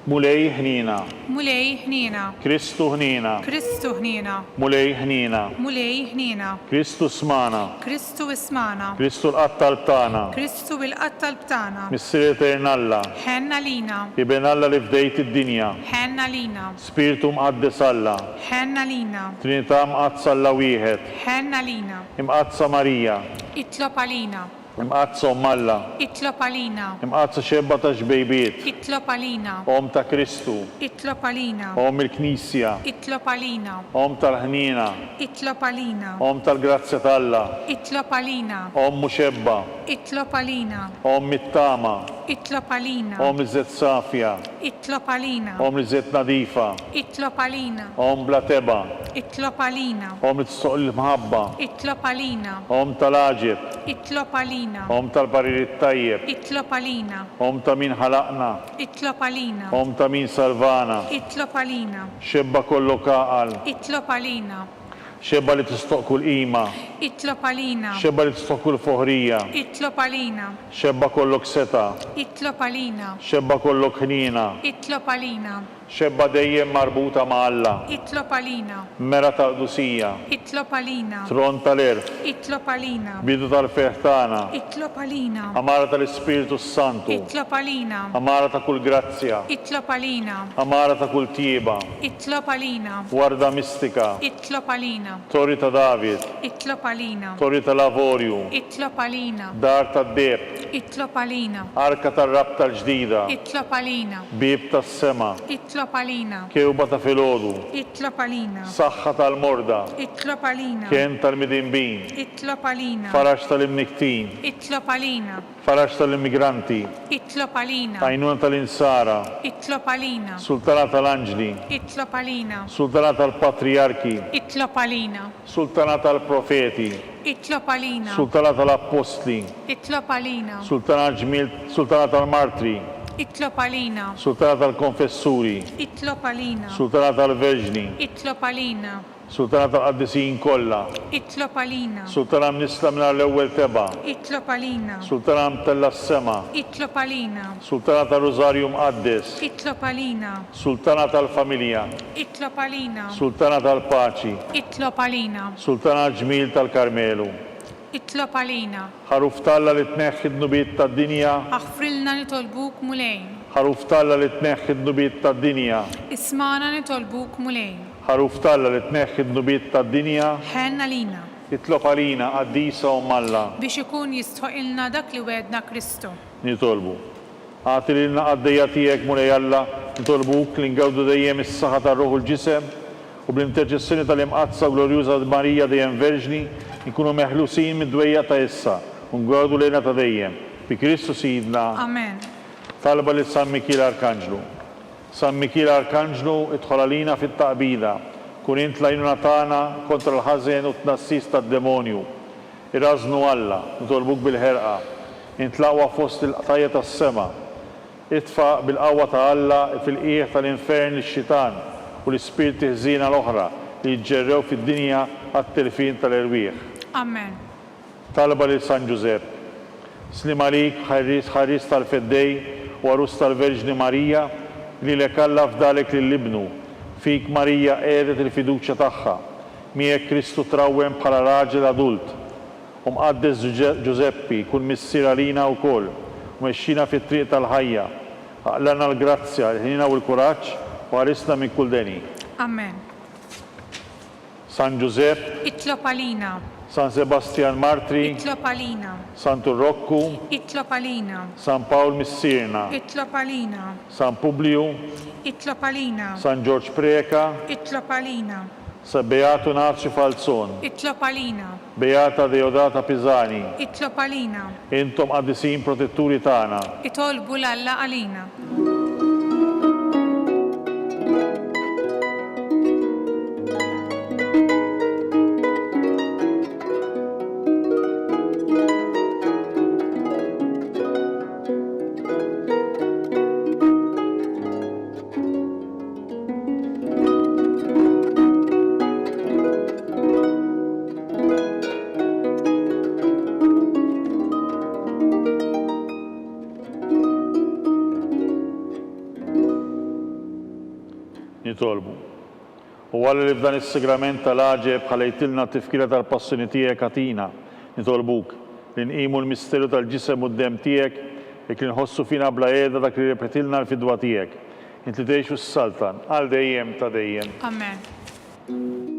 Mulej ħnina, Mulej ħnina, Kristu ħnina, Kristu ħnina, Mulej ħnina, Mulej ħnina, Kristu smana, Kristu ismana, Kristu l-qattal btana, Kristu bil-qattal btana, Missier Eternalla, ħenna lina, Ibn Alla li fdejt id-dinja, ħenna lina, Spiritu mqaddis Alla, ħenna lina, Trinità mqazza Alla wieħed, ħenna lina, imqazza Marija, itlob għalina, imqazza Alla, itlob għalina, imqazza xebba ta' xbejbiet, itlob għalina, Om ta' Kristu, itlob għalina, Om il-Knisja, itlob għalina, Om tal-ħnina, itlob għalina, Om tal-grazzja t'Alla, itlob għalina, Om muxebba, itlob għalina, Om mittama, itlob għalina, Om iżet safja, itlob għalina, Om iżet nadifa, itlob għalina, Om bla teba, itlob għalina, Om li tsoq il-mħabba, itlob għalina, Om tal-aġib, itlob għalina, Om tal-paririt tajjeb, itlob għalina, Om ta' min ħalaqna, itlob għalina, Om ta' min salvana, itlob għalina, xebba kollu kaqal, itlob għalina, xebba li tistoq kull qima, itlob għalina, xebba li tistoq kull foħrija, itlob għalina, xebba kollok seta, itlob għalina, xebba kollok ħnina, itlob għalina, xebba dejjem marbuta ma' Alla, itlob għalina, mera tal-qdusija, itlob għalina, tron tal-erf, itlob għalina, bidu tal-feħtana, itlob għalina, amara tal-Ispiritu Santu, itlob għalina, amara ta' kull grazzja, itlob għalina, amara ta' kull tieba, itlob għalina, warda mistika, itlob għalina, tori ta' David, itlob għalina, tori ta' Lavorju, itlob għalina, dar ta' Deb, itlob għalina, arka tar-rab tal-ġdida, itlob għalina, bib tas-sema, itlob għalina, kewba ta' filgħodu, itlob għalina, saħħa tal-morda, itlob għalina, kien tal-midinbin, itlob għalina, farax tal-imniktin, itlob għalina, farax tal-immigranti, itlob għalina, għajnuna tal-insara, itlob għalina, sultana tal-anġli, itlob għalina, sultana tal-patriarki, itlob għalina, sultana tal-profeti, itlob għalina, sultana tal-apostli, itlob għalina, sultana ġmil, sultana tal-martri, itlob għalina, sultana tal-konfessuri, itlob għalina, sultana tal-verġni, itlob għalina, sultana tal-qaddisin kollha, itlob għalina, sultana mnisla minn l-ewwel teba, itlob għalina, sultana mtella s-sema, itlob għalina, sultana tal-Rożarju mqaddes, itlob għalina, sultana tal-familja, itlob għalina, sultana tal-paċi, itlob għalina, sultana ġmil tal-Karmelu, itlob għalina, ħaruf talla li tneħħi d-nubiet tad-dinja, aħfrilna nitolbuk mulejn, ħaruf talla li tneħħi d-nubiet tad-dinja, ismana nitolbuk mulejn, ħaruf talla li tneħħi d-nubiet tad-dinja, ħenna lina, itlob għalina qaddisa u Alla, biex ikun jistħoqilna dak li wedna Kristu. nitolbu. Għati li l-naqaddejja tiegħek mulej Alla, nitolbuk li ngawdu dejjem is-saħħa tar-ruħu l-ġisem u bl-interċessjoni tal-imqazza glorjuża Marija dejjem Verġni nkunu meħlusin mid-dwejja ta' issa u ngawdu lejna ta' dejjem. Bi Kristu Sidna. Amen. Talba li San Mikil Arkanġlu. San Mikil Arkanġlu idħol għalina fit-taqbida, kun int lajnuna tagħna kontra l-ħażen u t-nassis tad-demonju. Irrażnu Alla, nitolbuk bil-ħerqa, intlaqwa fost il-qtajja tas-sema. Itfa' bil-qawwa ta' Alla fil-qiegħ tal-infern lix-xitan u l-ispirti ħżiena l-oħra li jġġerrew fid-dinja għat-telfin tal-irwieħ. Amen. Talba li San Giuseppe. Slim għalik ħaris tal-feddej u għarus tal-Verġni Marija li l-ekalla f'dalek l-libnu. Fik Marija edet il-fiduċa tagħha. Miegħek Kristu trawwem bħala raġel adult. Mqaddes Giuseppi kull missier għalina wkoll u mexxina fit-triq tal-ħajja. Aqlana l-grazzja, l-ħinina u l-kuraġġ u għarisna minn kull deni. Amen. San Giuseppe, Itlob għalina, San Sebastian Martri, itlob għalina, San Turrokku, itlob għalina, San Paul Missirna, itlob għalina, San Publiu, itlob għalina, San George Preka, itlob għalina, San Beato Nazio Falzon, itlob għalina, Beata Deodata Pisani, itlob għalina, intom qaddisin protetturi tagħna. itolbu l-Alla għalina. nitolbu. U għalla li f'dan is-sagrament tal-aġeb ħalejtilna t-tifkira tal-passjoni tiegħek għatina nitolbuk li nqimu l-misteru tal-ġisem u d-dem tiegħek li kien nħossu fina bla qiegħda dak li repetilna l-fidwa tiegħek. Inti tgħixu s-saltan għal dejjem ta' dejjem. Amen.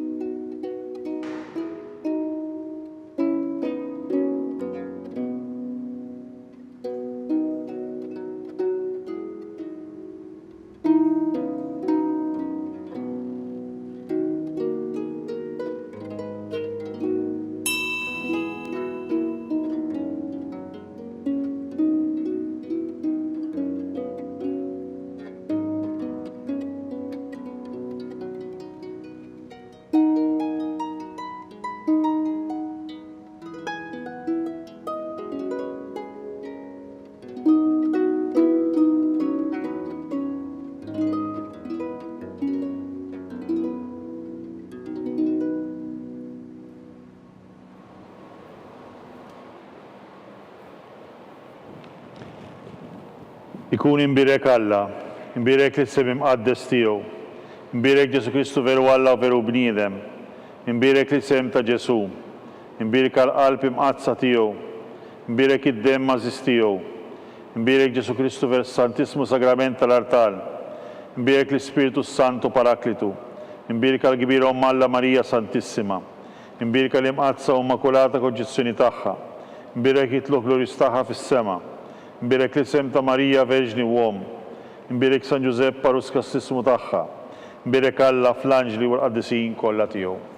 Ikun imbirek Alla, imbirek li s-sebim qaddes tiegħu, imbirek Ġesu Kristu veru Alla u veru bniedem, imbirek li sem ta' Ġesu, imbirek għal-qalb imqazza tiegħu, imbirek id-dem mażis tiegħu, imbirek Ġesu Kristu ver Santismu Sagrament tal-Artal, imbirek l-Spiritu Santo Paraklitu, imbirek għal-Gbira Alla Marija Santissima, imbirek għal-imqazza u Immakulata Konċezzjoni tagħha, imbirek jitluq gloris tagħha fis-sema, imbirek li sem ta' Marija Verġni Uom, imbirek San Giuseppe Parus Kassismu tagħha, imbirek Alla fl-anġli u l-qaddisin kollha tiegħu.